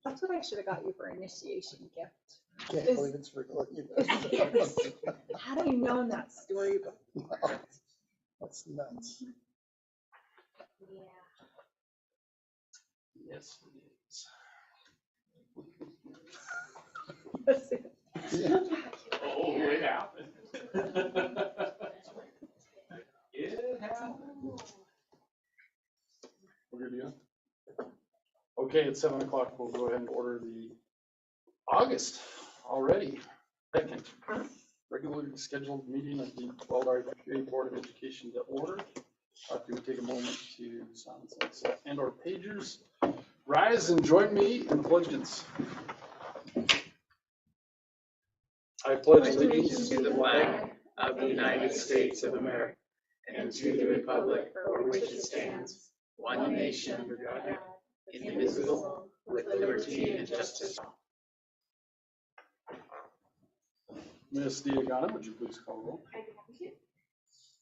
That's what I should have got you for initiation gift. Can't Is- believe it's recorded. Had I known that story before. No, that's nuts. Yes, it is. Yes, it- Yeah. Oh, it happened. It happened. We're good to go? Okay, it's 7 o'clock. We'll go ahead and order the August already. Second regularly scheduled meeting of the Wildfire Board of Education to order. If you would take a moment to silence and or pagers. Rise and join me in allegiance. I pledge allegiance to the flag of the United States of America and to the republic for which it stands, one nation under God, indivisible, with liberty and justice. Ms. Diagana, would you please call roll? I'd be happy to.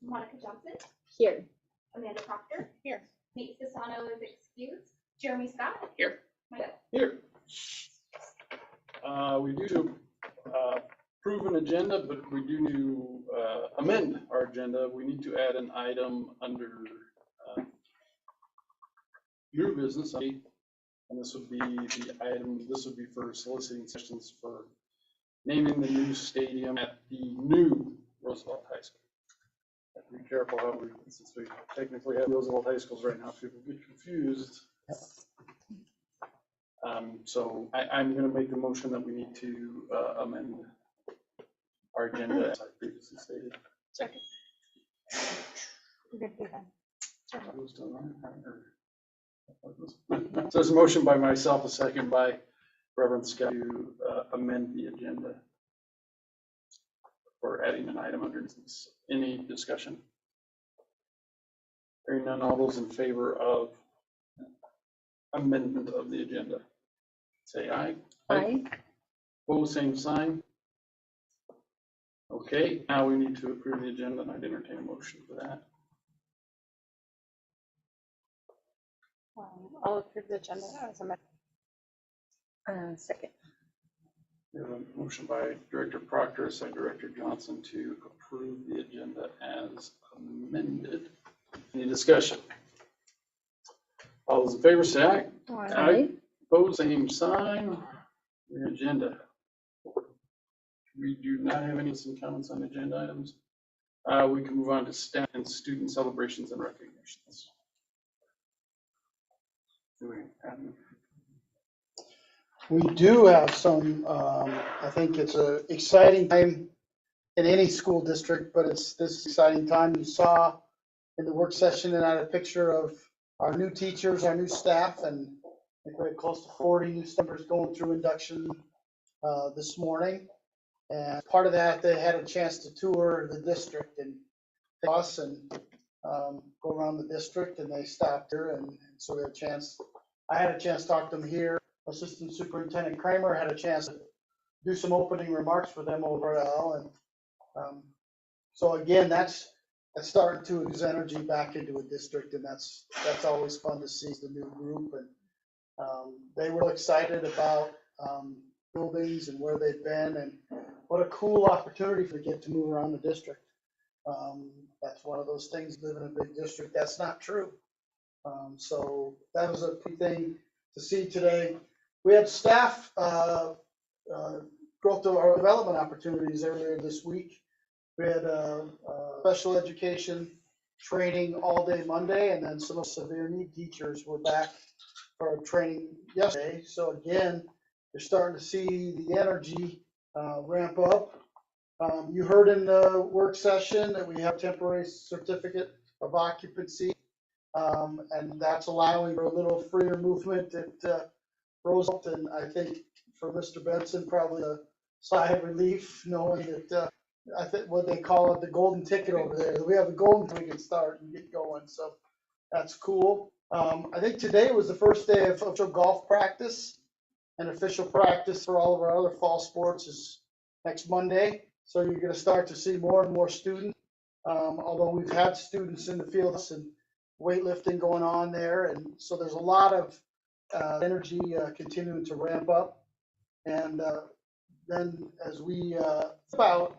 Monica Johnson, Here. Amanda Proctor. Here. Nate Sisano is excused. Jeremy Scott. Here. Myself. Here. We do approve an agenda, but we do need to amend our agenda. We need to add an item under new business. And this would be the item, this would be for soliciting sessions for naming the new stadium at the new Roosevelt High School. Have to be careful how we, since we technically have Roosevelt High Schools right now, people get confused. So I'm going to make the motion that we need to amend our agenda as I previously stated. Second. So there's a motion by myself, a second by Reverend Scott to amend the agenda for adding an item under business. Any discussion? Hearing none, all those in favor of amendment of the agenda, say aye. Aye. Opposed, same sign. Okay, now we need to approve the agenda, and I'd entertain a motion for that. I'll approve the agenda as amended. Second. We have a motion by Director Proctor, second Director Johnson to approve the agenda as amended. Any discussion? All those in favor say aye. Aye. Opposed, same sign. The agenda. We do not have any comments on agenda items. We can move on to staff and student celebrations and recognitions. Do we have any? We do have some, I think it's an exciting time in any school district, but it's this exciting time. You saw in the work session and I had a picture of our new teachers, our new staff, and I think we had close to 40 new members going through induction this morning. And part of that, they had a chance to tour the district and us and go around the district, and they stopped here, and so we had a chance. I had a chance to talk to them here. Assistant Superintendent Kramer had a chance to do some opening remarks for them over at Al, and so again, that's starting to infuse energy back into a district, and that's always fun to see the new group, and they were excited about buildings and where they've been, and what a cool opportunity to get to move around the district. That's one of those things, live in a big district, that's not true. So that was a key thing to see today. We had staff growth or development opportunities earlier this week. We had special education training all day Monday, and then some of severe need teachers were back for training yesterday. So again, you're starting to see the energy ramp up. You heard in the work session that we have temporary certificate of occupancy, and that's allowing for a little freer movement at Roosevelt, and I think for Mr. Benson, probably a sigh of relief knowing that I think what they call it, the golden ticket over there. We have the golden, we can start and get going, so that's cool. I think today was the first day of official golf practice, and official practice for all of our other fall sports is next Monday. So you're going to start to see more and more students, although we've had students in the field and weightlifting going on there. And so there's a lot of energy continuing to ramp up. And then as we about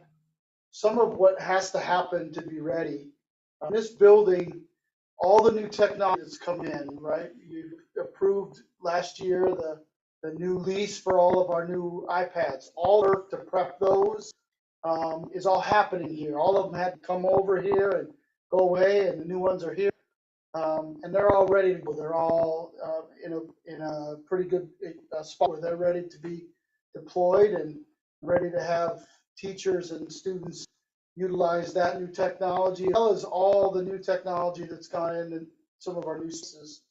some of what has to happen to be ready, this building, all the new technology that's come in, right? You approved last year the new lease for all of our new iPads. All work to prep those is all happening here. All of them had to come over here and go away, and the new ones are here. And they're all ready to go. They're all in a pretty good spot where they're ready to be deployed and ready to have teachers and students utilize that new technology, as well as all the new technology that's gone into some of our new spaces.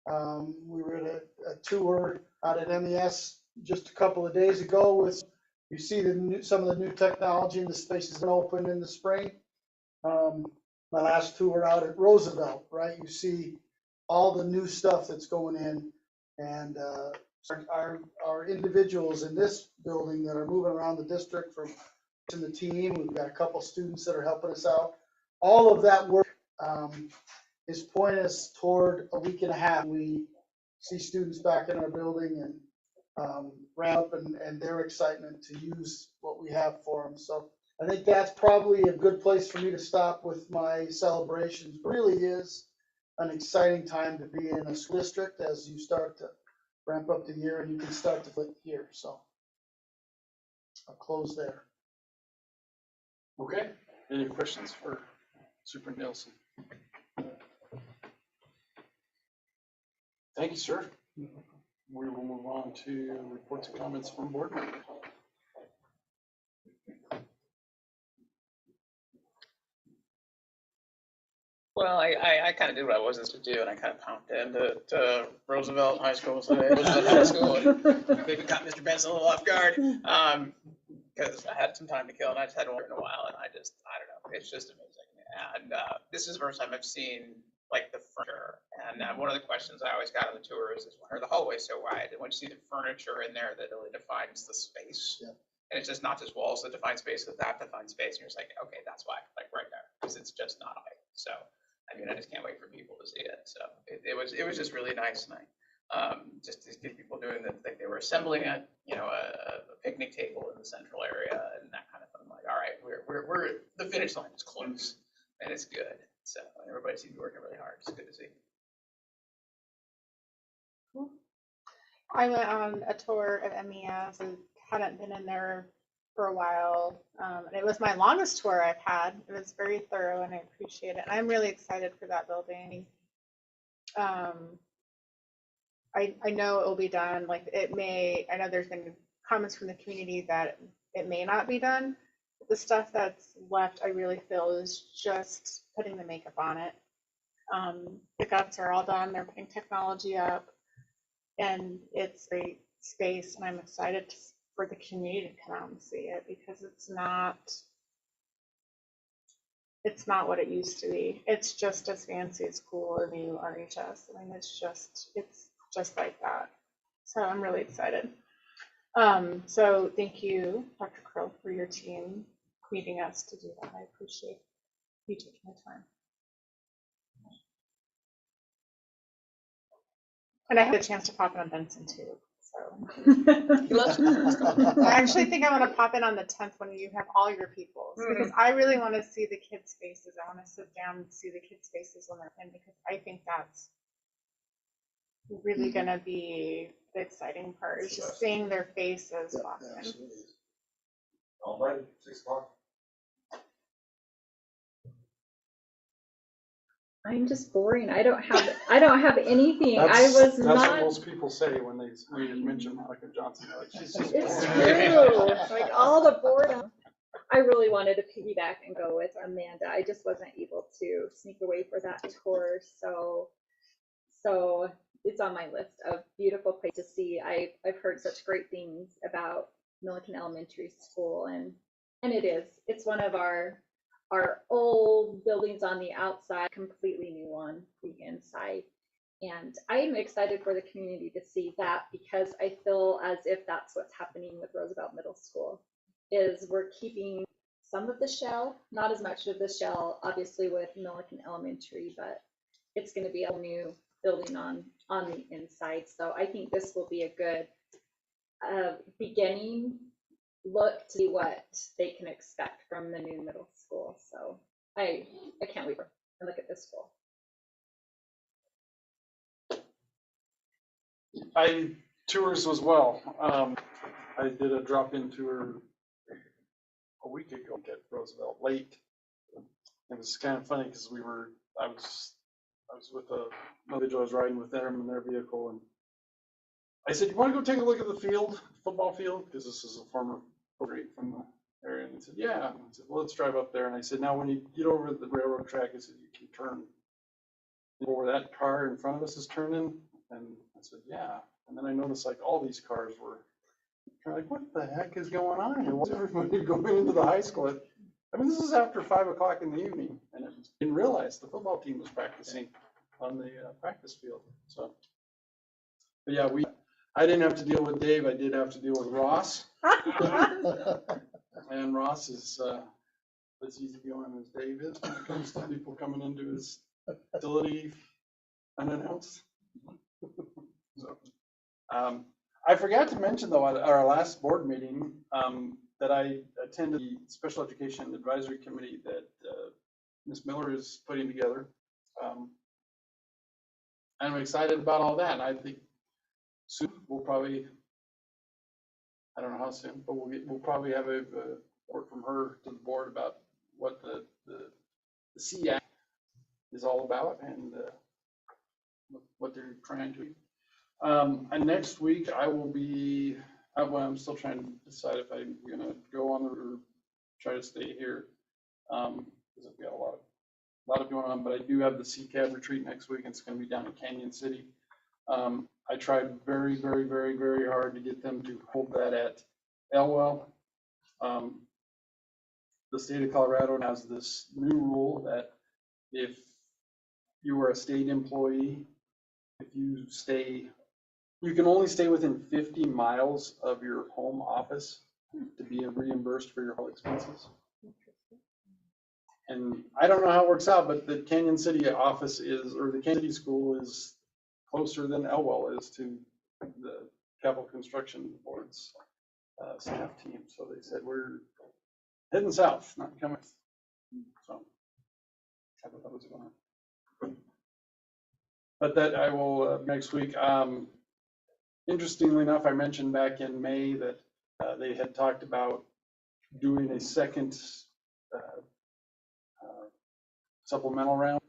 We were at a tour out at MES just a couple of days ago with, you see some of the new technology in the spaces that opened in the spring. My last tour out at Roosevelt, right? You see all the new stuff that's going in, and our individuals in this building that are moving around the district from the team. We've got a couple students that are helping us out. All of that work is pointing us toward a week and a half. We see students back in our building and ramp up and their excitement to use what we have for them. So I think that's probably a good place for me to stop with my celebrations. It really is an exciting time to be in a school district as you start to ramp up the year, and you can start to flip here. So I'll close there. Okay, any questions for Superintendent Nielsen? Thank you, sir. We will move on to reports and comments from board members. Well, I kind of did what I wasn't supposed to do, and I kind of pumped into Roosevelt High School, and maybe caught Mr. Benson a little off guard, because I had some time to kill, and I just hadn't worked in a while, and I don't know, it's just amazing. And this is the first time I've seen like the furniture, and one of the questions I always got on the tours is, why are the hallways so wide? And when you see the furniture in there, that really defines the space. Yeah. And it's just not just walls that define space, but that defines space, and you're just like, okay, that's why, like right there, because it's just not height. So I mean, I just can't wait for people to see it. So it was just really nice tonight. Just to get people doing that, like they were assembling a picnic table in the central area and that kind of thing. I'm like, all right, we're the finish line is close, and it's good. So everybody seems to be working really hard. It's good to see. Cool. I went on a tour of MES and hadn't been in there for a while. And it was my longest tour I've had. It was very thorough, and I appreciate it. And I'm really excited for that building. I know it will be done. Like I know there's been comments from the community that it may not be done. The stuff that's left, I really feel, is just putting the makeup on it. The guts are all done. They're putting technology up, and it's a great space. And I'm excited for the community to come out and see it, because it's not what it used to be. It's just as fancy as cool or new RHS. I mean, it's just like that. So I'm really excited. So thank you, Dr. Crow, for your team meeting us to do that. I appreciate you taking the time. And I had a chance to pop in on Benson too. So I actually think I want to pop in on the 10th when you have all your people, because I really want to see the kids' faces. I want to sit down and see the kids' faces when they're in, because I think that's really going to be the exciting part, is just seeing their faces walk in. All right, 6 o'clock. I'm just boring. I don't have anything. That's what not. most people say when they mention Monica Johnson. Like, she's just It's boring. true. Like all the boredom. I really wanted to piggyback and go with Amanda. I just wasn't able to sneak away for that tour. So it's on my list of beautiful places to see. I've heard such great things about Milliken Elementary School, and it's one of our old buildings on the outside, completely new on the inside. And I'm excited for the community to see that, because I feel as if that's what's happening with Roosevelt Middle School, is we're keeping some of the shell, not as much of the shell, obviously, with Milliken Elementary, but it's going to be a new building on the inside. So I think this will be a good beginning look to see what they can expect from the new middle school. So I can't wait to look at this school. I tours as well. I did a drop-in tour a week ago at Roosevelt late. It was kind of funny because I was with another individual. I was riding with them in their vehicle, and I said, "You want to go take a look at the field, football field?" Because this is a former great from the area. And he said, "Yeah." And I said, "Well, let's drive up there." And I said, "Now, when you get over the railroad track," I said, "you can turn where that car in front of us is turning." And I said, "Yeah." And then I noticed like all these cars were kind of like, "What the heck is going on here? What's everybody going into the high school?" I mean, this is after 5 o'clock in the evening, and I didn't realize the football team was practicing on the practice field. So, but yeah, I didn't have to deal with Dave. I did have to deal with Ross. And Ross is as easygoing as Dave is when it comes to people coming into his facility unannounced. So, I forgot to mention though at our last board meeting that I attended the Special Education Advisory Committee that Ms. Miller is putting together. I'm excited about all that. I think soon we'll probably, I don't know how soon, but we'll probably have a report from her to the board about what the CAC is all about and what they're trying to do. And next week I will be, well, I'm still trying to decide if I'm gonna go on or try to stay here. Because I've got a lot of going on, but I do have the CCAB retreat next week. It's gonna be down in Canyon City. I tried very, very, very, very hard to get them to hold that at Elwell. The state of Colorado has this new rule that if you are a state employee, if you can only stay within 50 miles of your home office to be reimbursed for your whole expenses. And I don't know how it works out, but the Canyon City office or the Canyon City School is closer than Elwell is to the Capital Construction Board's staff team. So they said, we're heading south, not coming. So I thought that was going on. But that I will next week. Interestingly enough, I mentioned back in May that they had talked about doing a second supplemental round,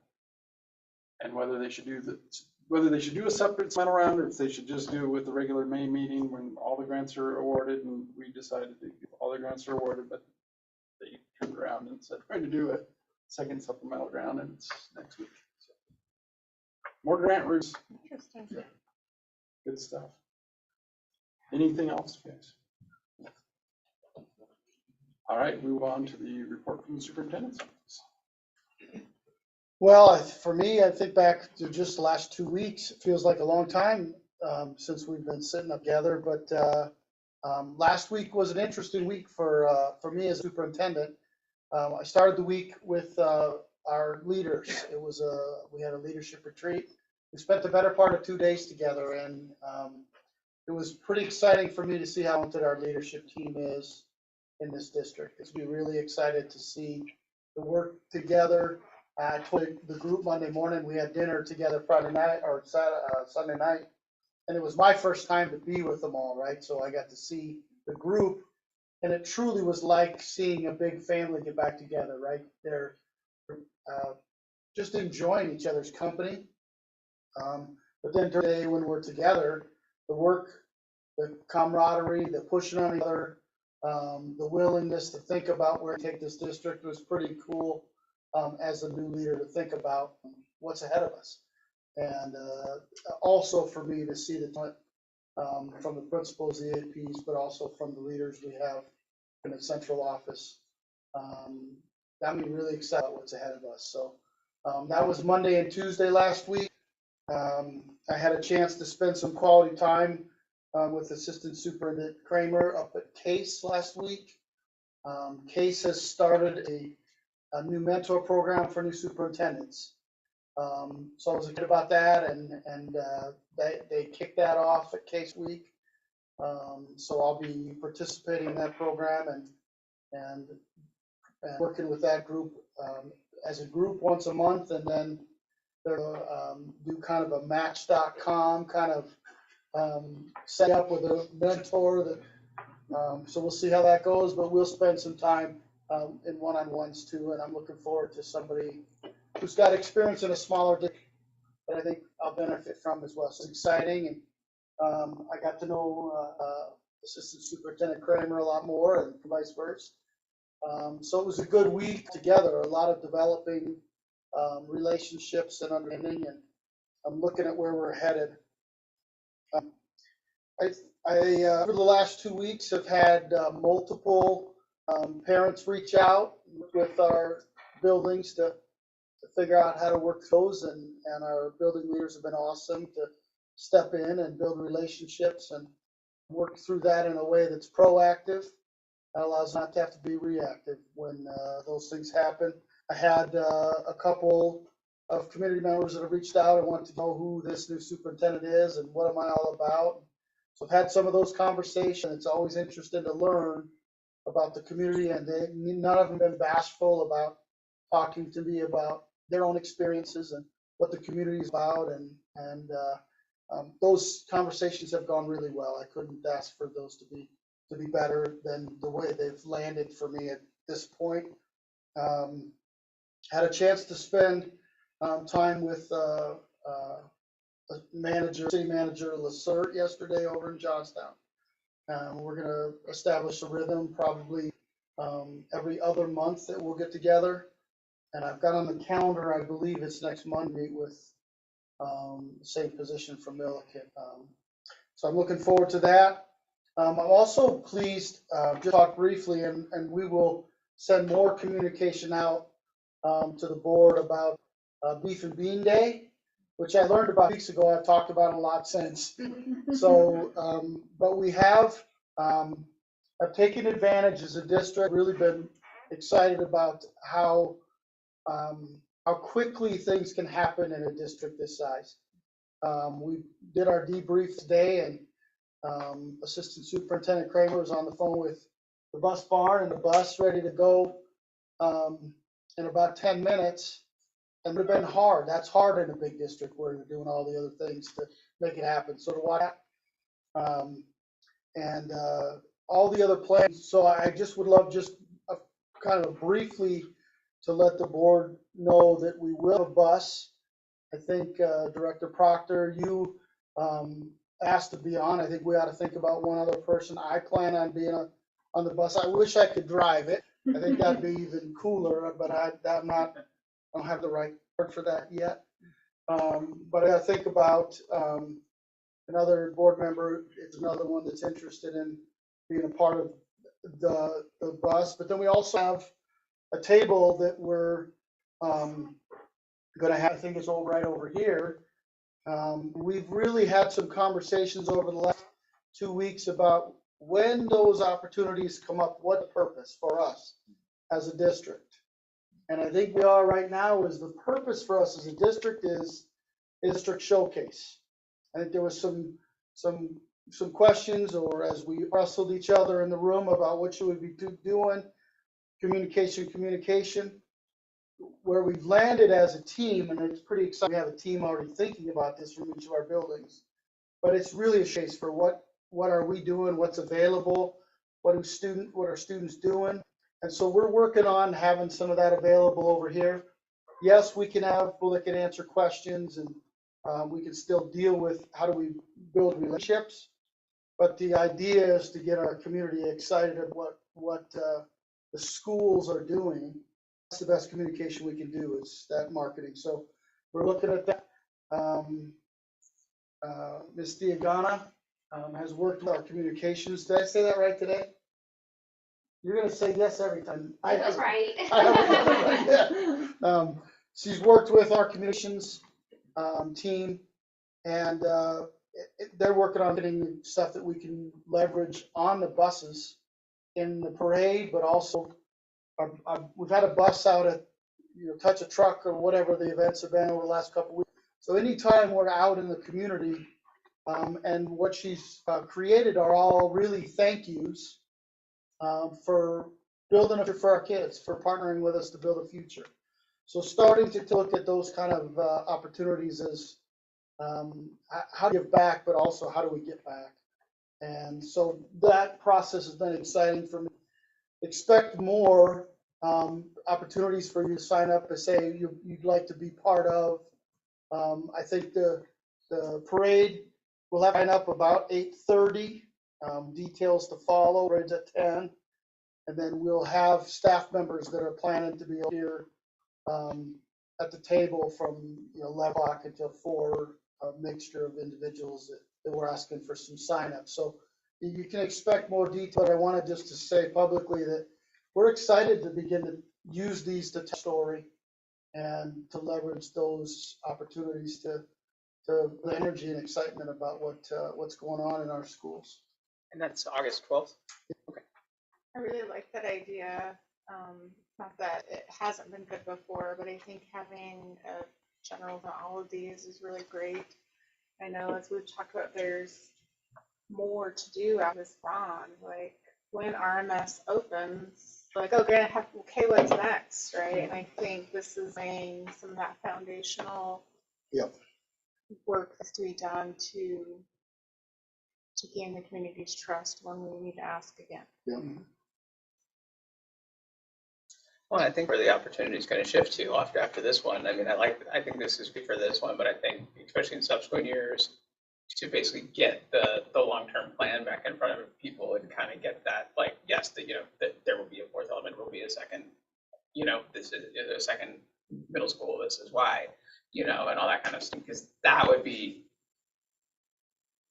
and whether they should do a separate supplemental round, or if they should just do it with the regular May meeting when all the grants are awarded. And we decided that all the grants are awarded, but they turned around and said we're going to do a second supplemental round, and it's next week. So, more grant routes. Interesting. Yeah. Good stuff. Anything else, guys? All right, move on to the report from the superintendent's office. Well, for me, I think back to just the last 2 weeks. It feels like a long time since we've been sitting up together. But last week was an interesting week for me as superintendent. I started the week with our leaders. We had a leadership retreat. We spent the better part of 2 days together, and it was pretty exciting for me to see how talented our leadership team is in this district. It's been really excited to see the work together. I told the group Monday morning, we had dinner together Friday night or Sunday night, and it was my first time to be with them all, right? So I got to see the group, and it truly was like seeing a big family get back together, right? They're just enjoying each other's company. But then during the day when we're together, the work, the camaraderie, the pushing on each other, the willingness to think about where to take this district was pretty cool. As a new leader to think about what's ahead of us. And also for me to see the from the principals, the APs, but also from the leaders we have in the central office. Got me really excited about what's ahead of us. So that was Monday and Tuesday last week. I had a chance to spend some quality time with Assistant Superintendent Kramer up at Case last week. Case has started a new mentor program for new superintendents. So I was excited about that, and they kicked that off at Case Week. So I'll be participating in that program and working with that group as a group once a month, and then they'll do kind of a Match.com kind of set up with a mentor that. So we'll see how that goes, but we'll spend some time in one-on-ones too, and I'm looking forward to somebody who's got experience in a smaller district that I think I'll benefit from as well. So it's exciting, and I got to know Assistant Superintendent Kramer a lot more, and vice versa. So it was a good week together, a lot of developing relationships and understanding, and I'm looking at where we're headed. Over the last 2 weeks have had multiple parents reach out with our buildings to figure out how to work those, and our building leaders have been awesome to step in and build relationships and work through that in a way that's proactive. That allows not to have to be reactive when those things happen. I had a couple of community members that have reached out and want to know who this new superintendent is and what am I all about. So I've had some of those conversations. It's always interesting to learn about the community, and none of them have been bashful about talking to me about their own experiences and what the community is about, and those conversations have gone really well. I couldn't ask for those to be better than the way they've landed for me at this point. Had a chance to spend time with city manager Lacerte yesterday over in Johnstown. We're going to establish a rhythm probably every other month that we'll get together. And I've got on the calendar, I believe it's next Monday, with the same position from Milliken. So I'm looking forward to that. I'm also pleased, just talk briefly, and we will send more communication out to the board about Beef and Bean Day, which I learned about weeks ago. I've talked about it a lot since. So, but we have taken advantage as a district, really been excited about how quickly things can happen in a district this size. We did our debrief today, and Assistant Superintendent Kramer was on the phone with the bus barn and the bus ready to go in about 10 minutes. And it would have been hard. That's hard in a big district where you're doing all the other things to make it happen. So to watch and all the other plans. So I just would love just kind of briefly to let the board know that we will have a bus. I think Director Proctor, you asked to be on. I think we ought to think about one other person. I plan on being on the bus. I wish I could drive it. I think that'd be even cooler, but I don't have the right word for that yet. But I gotta think about another board member. It's another one that's interested in being a part of the bus. But then we also have a table that we're gonna have. I think it's all right over here. We've really had some conversations over the last 2 weeks about when those opportunities come up, what the purpose for us as a district. And I think we are right now is the purpose for us as a district is district showcase. I think there was some questions, or as we wrestled each other in the room about what should we be doing, communication. Where we've landed as a team, and it's pretty exciting. We have a team already thinking about this from each of our buildings, but it's really a chase for what are we doing, what's available, what are students doing. And so we're working on having some of that available over here. Yes, we can have people that can answer questions, and we can still deal with how do we build relationships. But the idea is to get our community excited at what the schools are doing. That's the best communication we can do, is that marketing. So we're looking at that. Ms. Diagana has worked with our communications. Did I say that right today? You're going to say yes every time. That's right. She's worked with our communications team, and they're working on getting stuff that we can leverage on the buses in the parade, but also we've had a bus out at touch a truck or whatever the events have been over the last couple of weeks. So anytime we're out in the community, and what she's created are all really thank yous for building a future for our kids, for partnering with us to build a future. So starting to look at those kind of opportunities as how to give back, but also how do we get back. And so that process has been exciting for me. Expect more opportunities for you to sign up to say you'd like to be part of. I think the parade will have to sign up about 8:30. Details to follow. Parade's at 10, and then we'll have staff members that are planning to be here at the table from 11 o'clock until 4. A mixture of individuals that we're asking for some sign-ups. So you can expect more detail. I wanted just to say publicly that we're excited to begin to use these to tell story and to leverage those opportunities to the energy and excitement about what's going on in our schools. And that's August 12th? I really like that idea. Not that it hasn't been good before, but I think having a general on all of these is really great. I know as we've talked about, there's more to do out of this bond. Like when RMS opens, like, okay, what's next, right? And I think this is laying some of that foundational work that's to be done to gain the community's trust when we need to ask again. Yeah. Well, I think where the opportunity is going to shift to after this one. I mean, I think this is good for this one, but I think especially in subsequent years to basically get the long-term plan back in front of people and kind of get that, like, yes, that there will be a fourth element, will be a second, this is a second middle school, this is why, and all that kind of stuff, because that would be,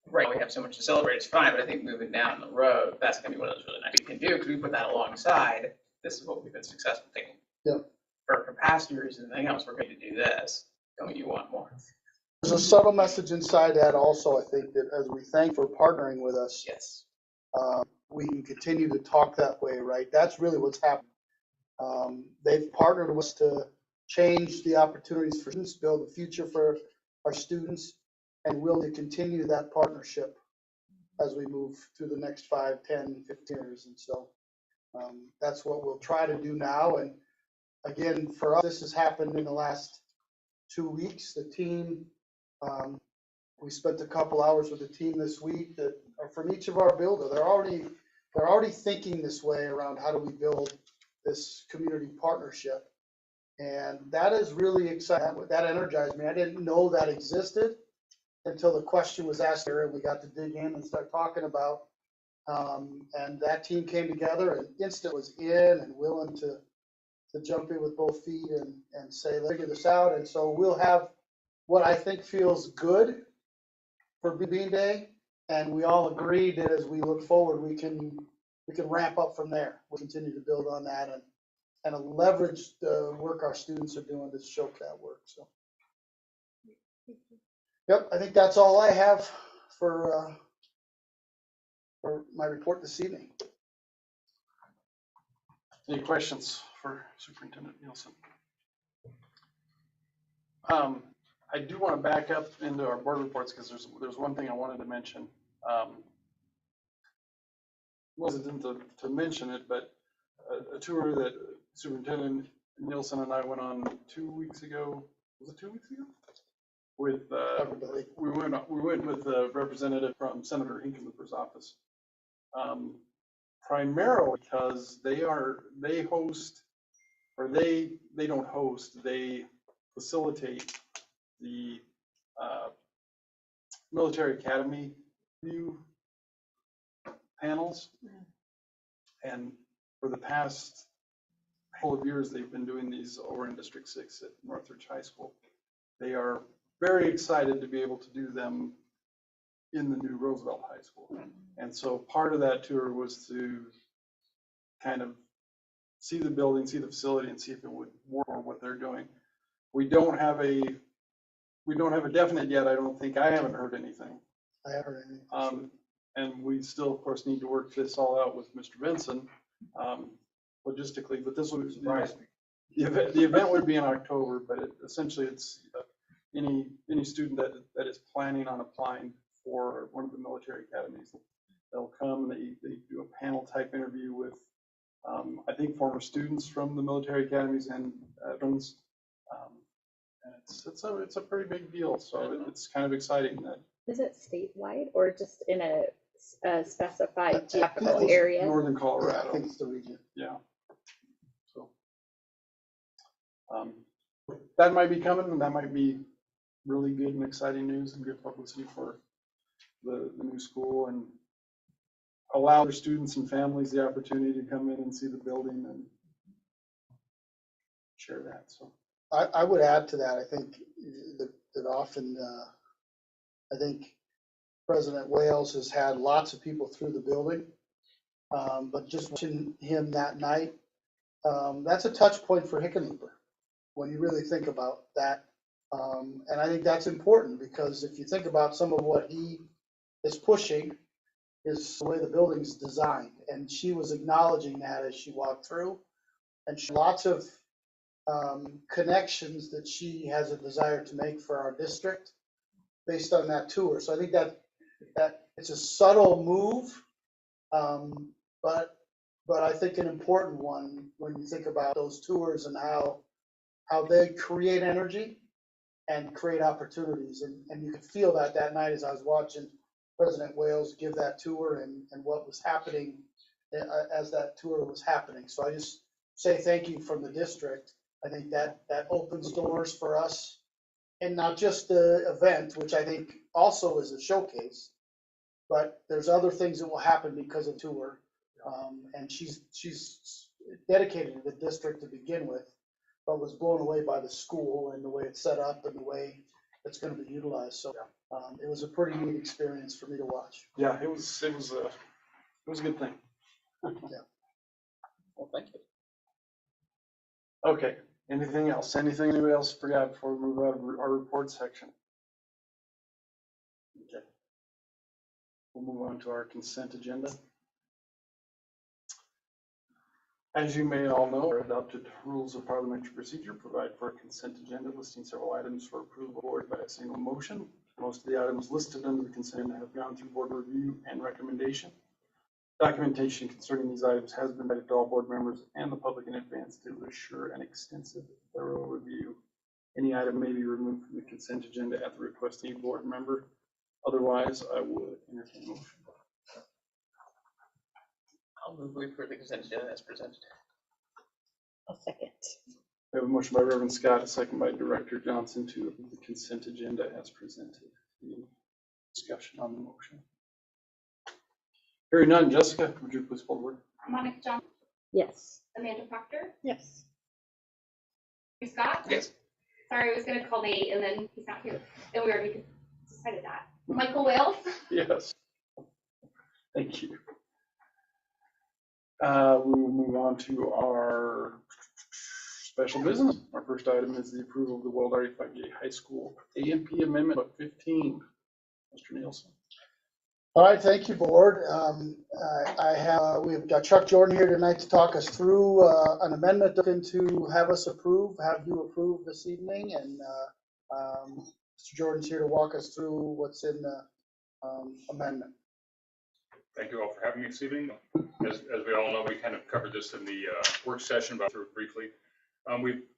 right, we have so much to celebrate, it's fine, but I think moving down the road, that's going to be one of those really nice things we can do, because we put that alongside, this is what we've been successful taking. Yep. For past years and anything else, we're going to do this, don't you want more? There's a subtle message inside that also, I think, that as we thank for partnering with us, Yes. we can continue to talk that way, right? That's really what's happening. They've partnered with us to change the opportunities for students, build a future for our students, and we'll continue that partnership as we move through the next 5, 10, 15 years. And so that's what we'll try to do now. And again, for us, this has happened in the last 2 weeks. The team, we spent a couple hours with the team this week that are from each of our builders. They're already thinking this way around how do we build this community partnership. And that is really exciting. That energized me. I didn't know that existed until the question was asked there and we got to dig in and start talking about. And that team came together and instant was in and willing to jump in with both feet and say, let's figure this out. And so we'll have what I think feels good for Bean Day. And we all agreed that as we look forward, we can ramp up from there. We'll continue to build on that and leverage the work our students are doing to show that work. So, yep, I think that's all I have for my report this evening. Any questions for Superintendent Nielsen? I do want to back up into our board reports because there's one thing I wanted to mention. Wasn't to mention it, but a tour that Superintendent Nielsen and I went on 2 weeks ago. Was it 2 weeks ago? With we went with a representative from Senator Hickenlooper's office. Primarily because they facilitate the military academy view panels. And for the past couple of years, they've been doing these over in District 6 at Northridge High School. They are very excited to be able to do them in the new Roosevelt High School. And so part of that tour was to kind of see the building, see the facility, and see if it would work for what they're doing. We don't have a definite yet. I don't think. I haven't heard anything. I haven't heard anything. And we still, of course, need to work this all out with Mr. Benson, logistically, but this would surprise me. The event would be in October, but essentially it's any student that is planning on applying for one of the military academies. They'll come and they do a panel type interview with, I think, former students from the military academies and veterans. And it's a pretty big deal, so it's kind of exciting that. Is it statewide or just in a specified I think geographical it's area? Northern Yeah, I Colorado, think it's the region. yeah. So that might be coming, and that might be really good and exciting news and good publicity for the new school, and allow their students and families the opportunity to come in and see the building and share that. So I would add to that, I think that often, I think President Wales has had lots of people through the building. But just watching him that night, that's a touch point for Hickenlooper when you really think about that. And I think that's important because if you think about some of what he is pushing, is the way the building's designed. And she was acknowledging that as she walked through. And she lots of connections that she has a desire to make for our district based on that tour. So I think that it's a subtle move, but I think an important one when you think about those tours and how they create energy and create opportunities. And you could feel that night as I was watching President Wales give that tour and what was happening as that tour was happening. So I just say thank you from the district. I think that opens doors for us, and not just the event, which I think also is a showcase, but there's other things that will happen because of the tour. And she's dedicated to the district to begin with, but was blown away by the school and the way it's set up and the way it's going to be utilized. So it was a pretty neat experience for me to watch. yeah, it was a good thing. Yeah. Well, thank you. Okay, anything else? Anything anybody else forgot before we move out of our report section? Okay. We'll move on to our consent agenda. As you may all know, our adopted rules of parliamentary procedure provide for a consent agenda listing several items for approval of the board by a single motion. Most of the items listed under the consent have gone through board review and recommendation. Documentation concerning these items has been provided to all board members and the public in advance to assure an extensive, thorough review. Any item may be removed from the consent agenda at the request of any board member. Otherwise, I would entertain a motion. I'll move for the consent agenda as presented. A second. We have a motion by Reverend Scott, a second by Director Johnson to approve the consent agenda as presented. Any discussion on the motion? Hearing none, Jessica, would you please pull the word? Monica Johnson, Yes. Amanda Proctor, Yes. Jeremy Scott. Yes. Sorry, I was gonna call Nate and then he's not here. And we already decided that. Michael Wales, Yes. Thank you. We will move on to our special business. Our first item is the approval of the Weld RE5J High School AMP Amendment Book 15. Mr. Nielsen. All right, thank you, board. We've got Chuck Jordan here tonight to talk us through an amendment looking to have you approve this evening. And Mr. Jordan's here to walk us through what's in the amendment. Thank you all for having me this evening. As we all know, we kind of covered this in the work session, but through it briefly.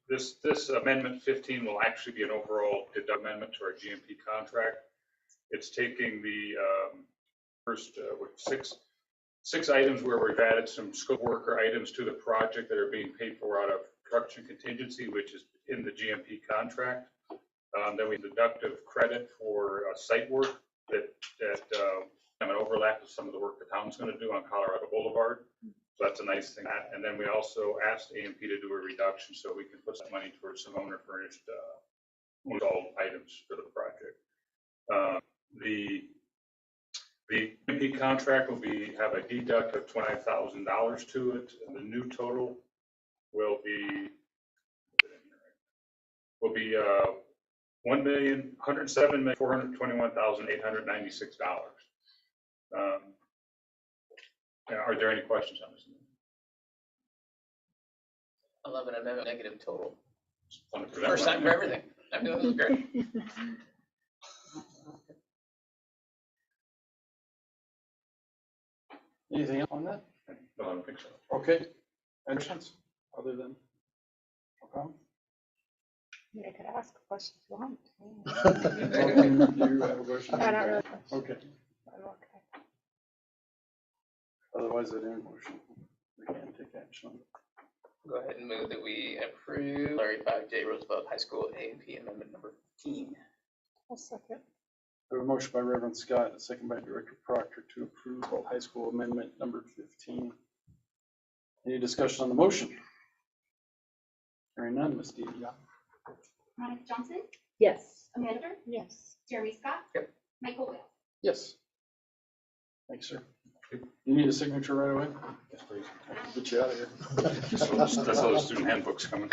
This amendment 15 will actually be an overall amendment to our GMP contract. It's taking the first six items where we've added some scope worker items to the project that are being paid for out of production contingency, which is in the GMP contract. Then we deductive credit for site work that have an overlap with some of the work the town's going to do on Colorado Boulevard. So that's a nice thing. And then we also asked AMP to do a reduction so we can put some money towards some owner furnished installed items for the project. The AMP contract will have a deduct of $29,000 to it, and the new total will be $1,107,421,896. Are there any questions on this? 11 amendment negative total. Fun for them. First time for everything. I mean, this is great. Anything else on that? No, I don't think so. Okay, Anderson's, other than, okay. I could ask a question if you want. You have a question? I don't really. Okay, I'm okay. otherwise I do have a motion. We can't take action on it. Go ahead and move that we approve Larry 5J Roosevelt High School A&P amendment number 15. I'll second. We have a motion by Reverend Scott, a second by Director Proctor to approve high school amendment number 15. Any discussion on the motion? Hearing none, Ms. Deedy. Monica Johnson, Yes. Amanda Durn, Yes. Jeremy Scott. Yep. Michael Will. Yes. Thanks, sir. You need a signature right away? Yes, please. Get you out of here. So that's how the student handbook's coming.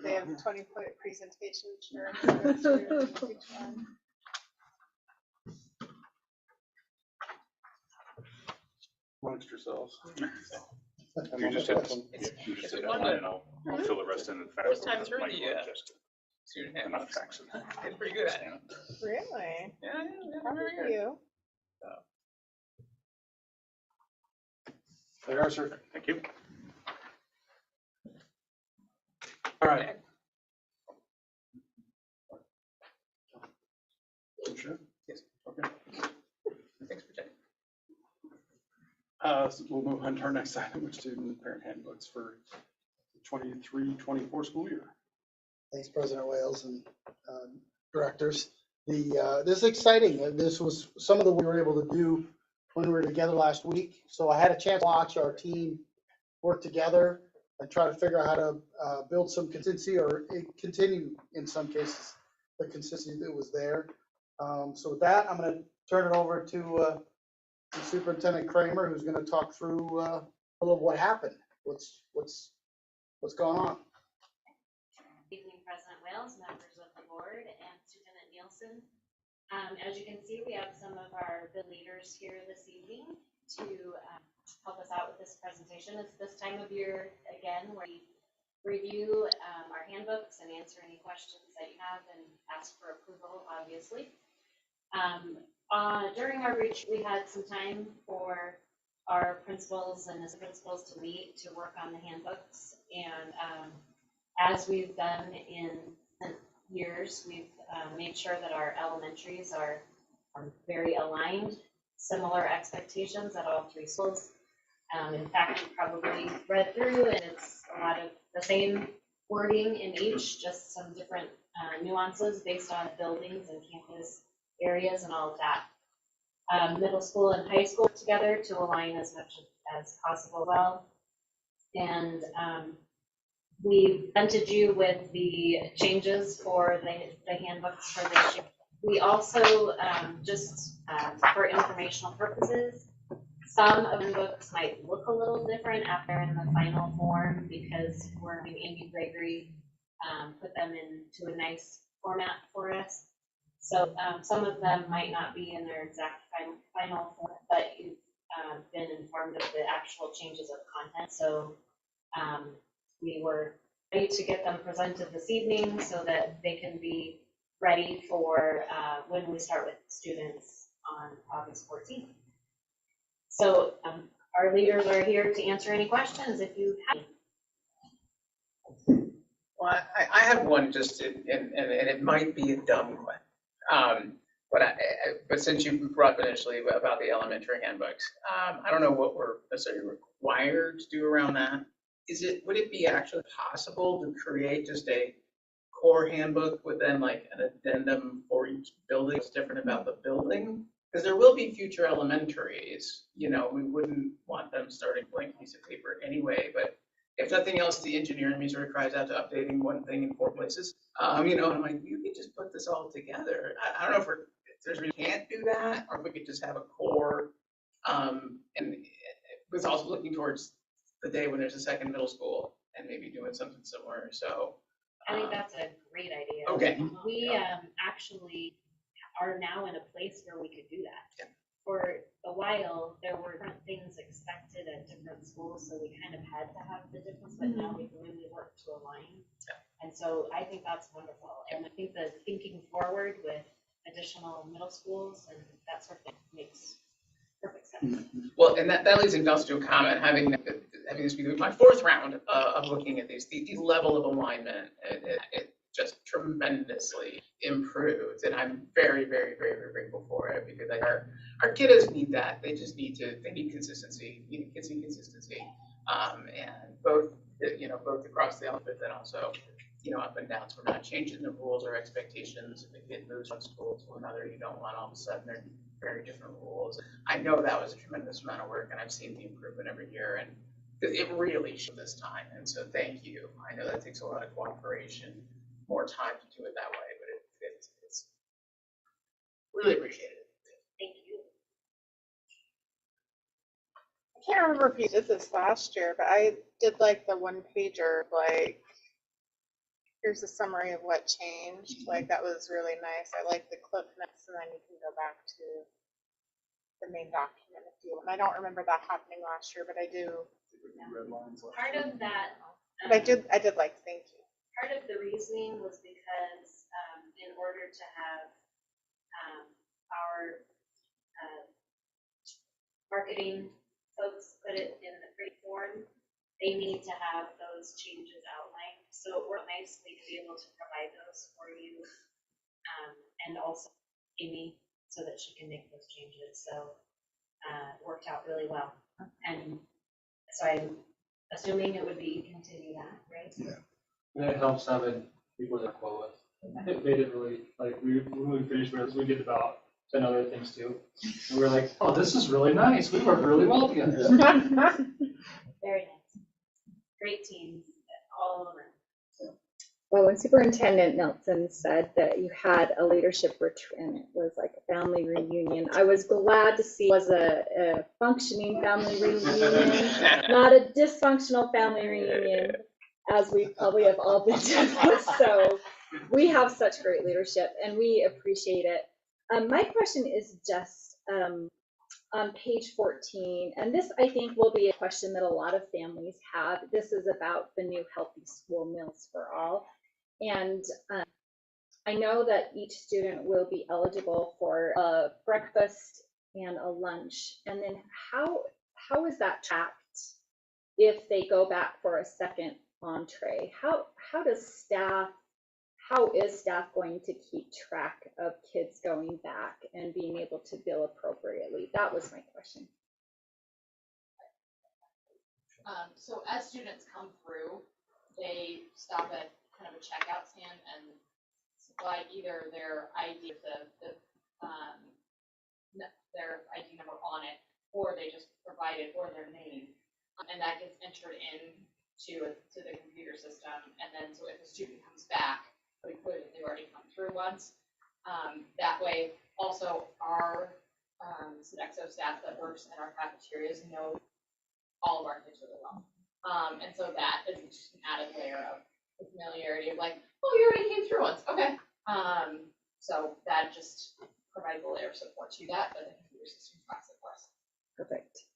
They have 20-point presentation. Sure. Amongst yourselves. You just have one and I'll fill the rest in fast. First time through the student I'm not handbooks. faxing. Getting pretty good at it. Really? Yeah, How very are good. you? They are, sir. Thank you. All right. You sure? Yes. Okay. Thanks for checking. So we'll move on to our next item, which is student and parent handbooks for the 23-24 school year. Thanks, President Wales and directors. This is exciting. This was some of the we were able to do when we were together last week. So I had a chance to watch our team work together and try to figure out how to build some consistency or continue in some cases the consistency that was there. So with that, I'm going to turn it over to Superintendent Kramer, who's going to talk through a little of what happened. What's going on? Good evening, President Wales, members of the board, and Superintendent Nielsen. As you can see, we have some of our bid leaders here this evening to help us out with this presentation. It's this time of year, again, where we review our handbooks and answer any questions that you have and ask for approval, obviously. During our reach, we had some time for our principals and assistant principals to meet to work on the handbooks. And as we've done in years, we've made sure that our elementaries are very aligned, similar expectations at all three schools. In fact, you probably read through and it's a lot of the same wording in each, just some different nuances based on buildings and campus areas and all of that. Middle school and high school together to align as much as possible well. And we presented you with the changes for the handbooks for this year. We also, just for informational purposes, some of the books might look a little different after in the final form because we're having Amy Gregory put them into a nice format for us. So some of them might not be in their exact final form, but you've been informed of the actual changes of content. So we were ready to get them presented this evening so that they can be ready for when we start with students on August 14th. So our leaders are here to answer any questions if you have. Well, I have one just, and it might be a dumb question. But since you brought up initially about the elementary handbooks, I don't know what we're necessarily required to do around that. Would it be actually possible to create just a core handbook with then like an addendum for each building that's different about the building? Because there will be future elementaries, we wouldn't want them starting a blank piece of paper anyway, but if nothing else, the engineer in Missouri cries out to updating one thing in 4 places. And I'm like, you could just put this all together. I don't know if we can't do that, or if we could just have a core, and was also looking towards the day when there's a second middle school and maybe doing something similar, so. I think that's a great idea. Okay. We actually are now in a place where we could do that. Yeah. for a while, there were different things expected at different schools, so we kind of had to have the difference, but now we can really work to align. And so I think that's wonderful. And I think the thinking forward with additional middle schools and that sort of thing makes perfect sense. Well, and that leads me also to a comment, having this be my fourth round of looking at these, the level of alignment, it just tremendously improved. And I'm very, very, very, very grateful for it, because our kiddos need that. They just need consistency. Kids need consistency. And both across the alphabet, and also, up and down. So we're not changing the rules or expectations. If a kid moves from school to another, you don't want all of a sudden they're very different rules. I know that was a tremendous amount of work, and I've seen the improvement every year, and it really showed this time. And so thank you. I know that takes a lot of cooperation, more time to do it that way, but it's really appreciated. Thank you. I can't remember if you did this last year, but I did like the one pager, like, here's a summary of what changed. Like, that was really nice. I like the clip notes, and then you can go back to the main document if you want. I don't remember that happening last year, but I do. Red lines left. Part of that. But I did like, thank you. Part of the reasoning was because in order to have our marketing folks put it in the free form, they need to have those changes outlined. So it worked nicely to be able to provide those for you, and also Amy, so that she can make those changes. So it worked out really well. And so I'm assuming it would be continue that, right? Yeah. And it helps having people that quote us. It made it really, like, when we finished with this, we did about 10 other things too. And we were like, oh, this is really nice. We work really well together. Very nice. Great teams all around. Well, when Superintendent Nelson said that you had a leadership retreat and it was like a family reunion, I was glad to see it was a functioning family reunion, not a dysfunctional family reunion, as we probably have all been to. So we have such great leadership and we appreciate it. My question is just on page 14, and this I think will be a question that a lot of families have. This is about the new Healthy School Meals for All. And I know that each student will be eligible for a breakfast and a lunch. And then how is that tracked if they go back for a second entree? How is staff going to keep track of kids going back and being able to bill appropriately? That was my question. So as students come through, they stop at kind of a checkout stand and supply either their ID with their ID number on it, or they just provide it or their name, and that gets entered in to the computer system. And then so if a student comes back, they've already come through once. That way, also our Sodexo staff that works in our cafeterias know all of our kids really well. And so that is just an added layer of familiarity of like, oh, you already came through once. Okay. So that just provides a layer of support to that, but the computer system tracks it for us. Perfect.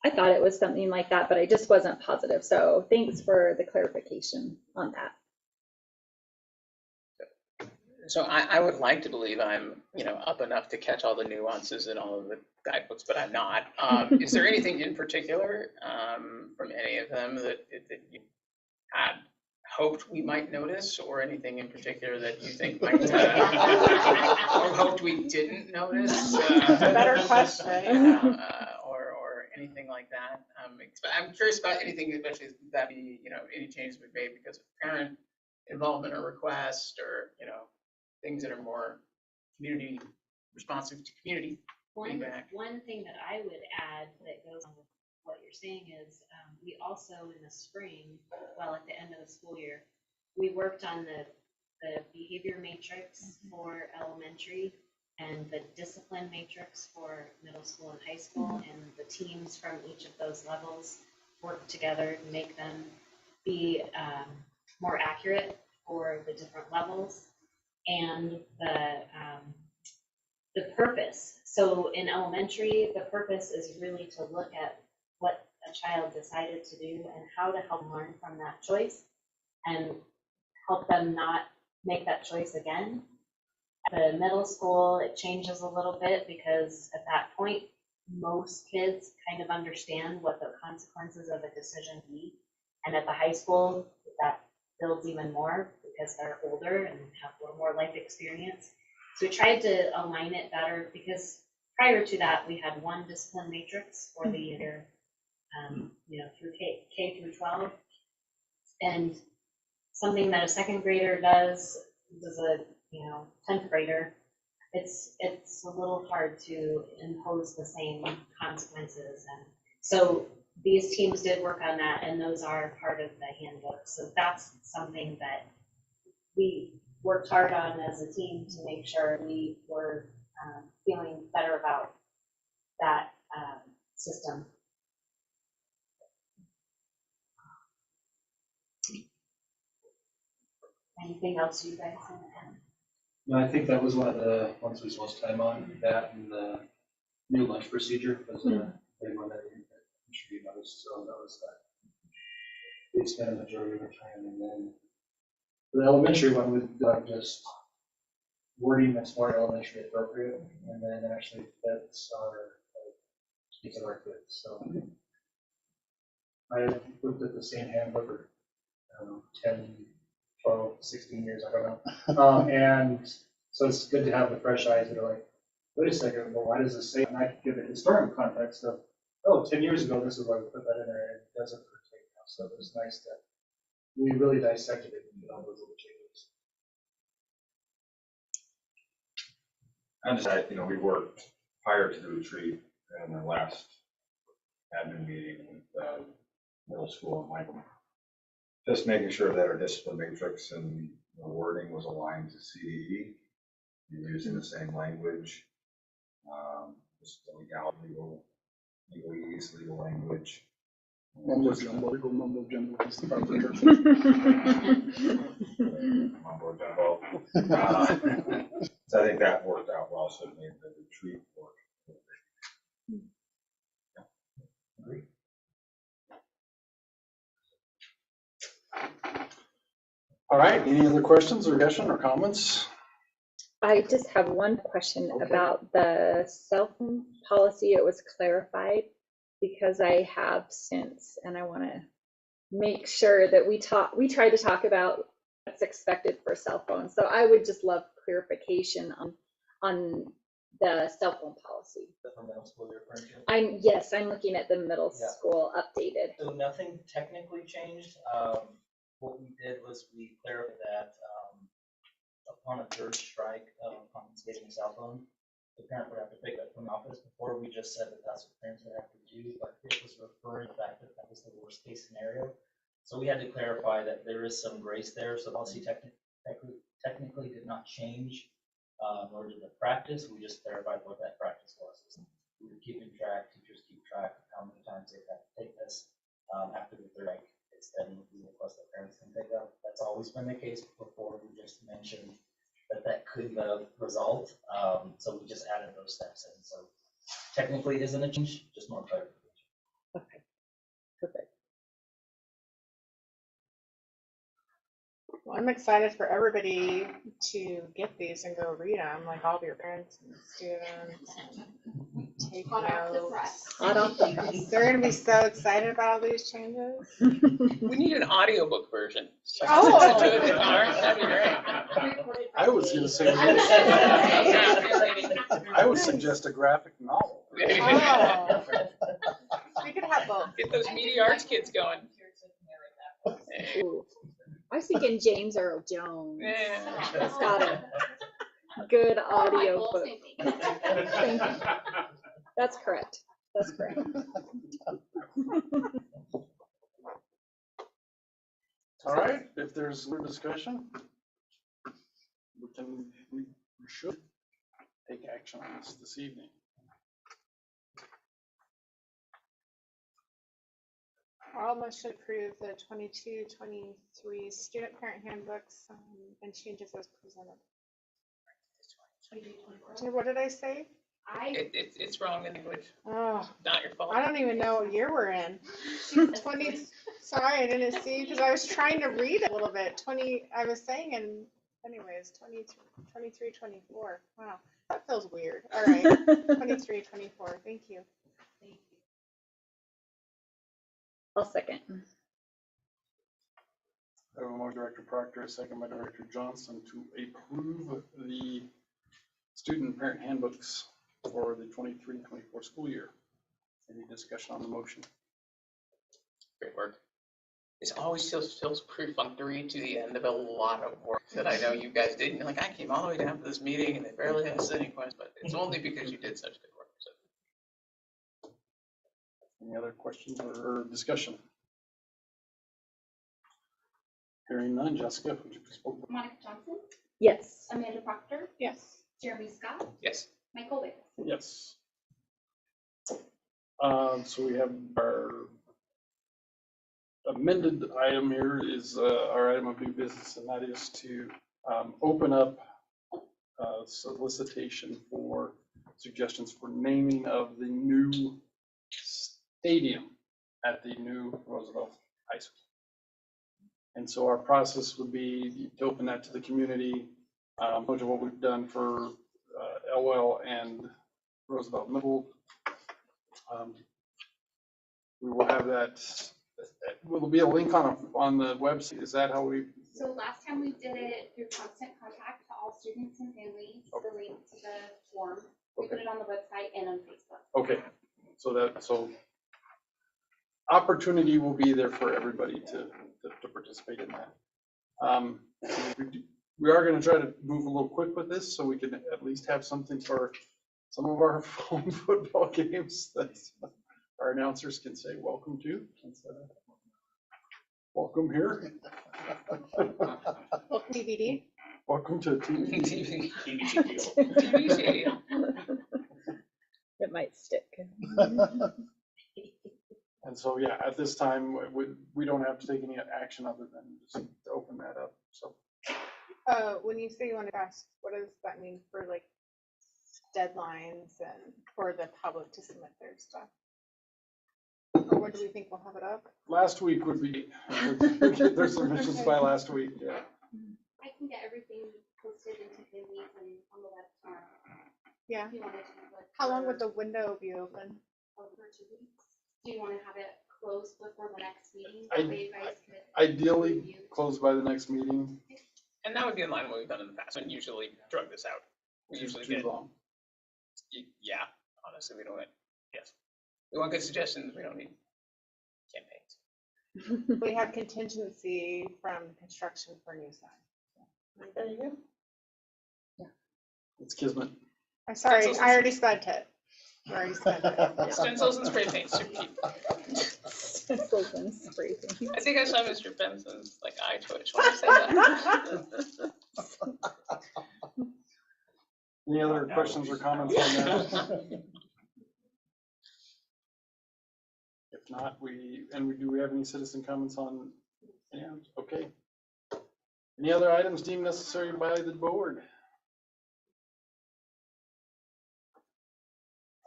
I thought it was something like that, but I just wasn't positive. So thanks for the clarification on that. So I would like to believe I'm, up enough to catch all the nuances in all of the guidebooks, but I'm not. Is there anything in particular from any of them that you had hoped we might notice, or anything in particular that you think might or hoped we didn't notice? Better question. Or anything like that. I'm curious about anything, especially that be, any changes we've made because of parent involvement or request, or things that are more community responsive to community feedback. One thing that I would add that goes on with what you're saying is we also in the spring, well, at the end of the school year, we worked on the behavior matrix for elementary and the discipline matrix for middle school and high school, and the teams from each of those levels work together to make them be more accurate for the different levels. And the purpose. So in elementary, the purpose is really to look at what a child decided to do and how to help them learn from that choice and help them not make that choice again. At the middle school, it changes a little bit because at that point, most kids kind of understand what the consequences of a decision be. And at the high school, that builds even more because they're older and have a little more life experience. So we tried to align it better because prior to that, we had one discipline matrix for the year, through K through 12. And something that a second grader does a 10th grader, it's a little hard to impose the same consequences. And so these teams did work on that, and those are part of the handbook. So that's something that we worked hard on as a team to make sure we were feeling better about that system. Anything else you guys want to add? No, I think that was one of the ones we spent time on, that and the new lunch procedure was a big one that I'm sure you noticed, so that was that. We spent a majority of the time, and then the elementary one with just wording that's more elementary appropriate, and then actually fits our needs of our kids. So I looked at the same handbook for, I don't know, 10, 12, 16 years, I don't know. And so it's good to have the fresh eyes that are like, wait a second, well, why does this say? And I can give a historical context of, 10 years ago, this is why we put that in there, and it doesn't pertain now. So it was nice that we really dissected it and did all those little changes. I just, we worked prior to the retreat and the last admin meeting with middle school and Michael. Just making sure that our discipline matrix and the wording was aligned to CDE, using the same language, just the legalese, legal language. Mumbo jumbo, legal mumbo jumbo. Mumbo jumbo. So I think that worked out well, so it made the retreat work. Agree. All right, any other questions or discussion or comments? I just have one question about the cell phone policy. It was clarified because I have since, and I want to make sure that we try to talk about what's expected for cell phones. So I would just love clarification on the cell phone policy. For middle school you're referring to? Yes, I'm looking at the middle school updated. So nothing technically changed. What we did was we clarified that upon a third strike of confiscating a cell phone, the parent would have to pick it up from the office. Before, we just said that that's what parents would have to do, but it was referring to the fact that that was the worst case scenario. So we had to clarify that there is some grace there. So the policy technically did not change, nor did the practice. We just clarified what that practice was. We were keeping track, teachers keep track of how many times they've had to take this. After the third strike, it's then we request that parents can pick up. That's always been the case before. We just mentioned that could result. So we just added those steps in. So technically it isn't a change, just more clarification. Okay, perfect. Well, I'm excited for everybody to get these and go read them, like all of your parents and students, and take Hot off the notes. press. Hot off the press. They're gonna be so excited about all these changes. We need an audiobook version. Oh. That'd be great. I was gonna say, I would suggest a graphic novel. Oh. We could have both. Get those media arts kids going. Ooh. I was thinking James Earl Jones. Yeah. It's got a good audio Michael, book. same thing. Thank you. That's correct. That's correct. All right, if there's more discussion, we should take action on this evening. Almost should approve the 22-23 student parent handbooks and changes as presented. What did I say? It's wrong in language, Oh, not your fault. I don't even know what year we're in. 20, sorry, I didn't see, because I was trying to read a little bit. 20, I was saying, and anyways, 23, 24. Wow, that feels weird. All right, 23, 24. Thank you. I'll second. I have a motion, Director Proctor, a second by Director Johnson to approve the student and parent handbooks for the 23-24 school year. Any discussion on the motion? Great work. This always feels perfunctory to the end of a lot of work that I know you guys did. And you're like, I came all the way down to this meeting and they barely asked any questions, but it's only because you did such good work. So. Any other questions or discussion? Hearing none, Jessica, would you please vote? Monica Johnson, Yes. Amanda Proctor, Yes. Jeremy Scott, Yes. Michael Wick. Yes. So we have our amended item here is our item of new business, and that is to open up solicitation for suggestions for naming of the new stadium at the new Roosevelt High School. And so our process would be to open that to the community, much of what we've done for Elwell and Roosevelt Middle. We will have that. Will there be a link on the website? Is that how we? So last time we did it through constant contact to all students and families, the link to the form. We put it on the website and on Facebook. Okay, so opportunity will be there for everybody to participate in that. We are going to try to move a little quick with this so we can at least have something for some of our home football games that our announcers can say welcome to instead of welcome here. Welcome DVD. Welcome to TV. TV. It might stick. And so, yeah, at this time, we don't have to take any action other than just to open that up, so. When you say you want to ask, what does that mean for like deadlines and for the public to submit their stuff? Or when do we think we'll have it up? Last week would be, get their submissions by last week, yeah. I can get everything posted into Vinny's and on the web tomorrow. Yeah. If you wanted to, like, How long would the window be open? over 2 weeks. Do you want to have it closed before the next meeting? I- That way you guys could Ideally, review. closed by the next meeting. And that would be in line with what we've done in the past. We usually drug this out. We usually Too get, long. yeah, honestly, we don't, yes. We want good suggestions. We don't need campaigns. We have contingency from construction for new sign. There you go. It's Kismet. I'm sorry, I already spent it. I already spent it. Stencils and spray paint, super cheap. Stencils and spray paint. I think I saw Mr. Benson's like eye twitch when I said that. Any other questions or comments on that? If not, do we have any citizen comments on, yeah, okay. Any other items deemed necessary by the board?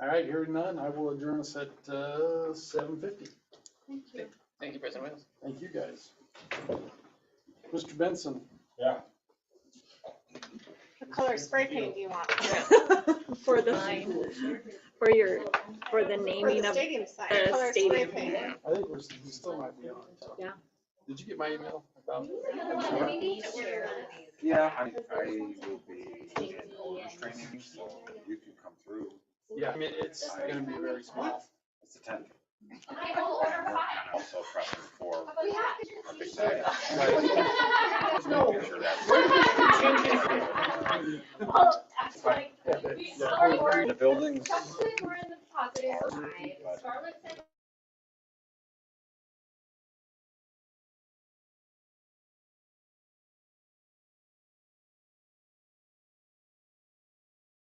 All right, hearing none, I will adjourn us at 7:50. Thank you. Thank you, President Williams. Thank you, guys. Mr. Benson? Yeah. What color spray paint do you want? For the sign, for the naming For the of, stadium sign, the color spray stadium. paint. I think we still might be on. So. Yeah. Did you get my email about? Yeah, I will be in owners training, so you can come through. Yeah, I mean, it's gonna be very small. It's the 10th. I will order And 5. also prepping for How about that? our big day. Just No. making sure that's- Well, actually, we The buildings Actually, we're in the positive are, side. but- Charlotte said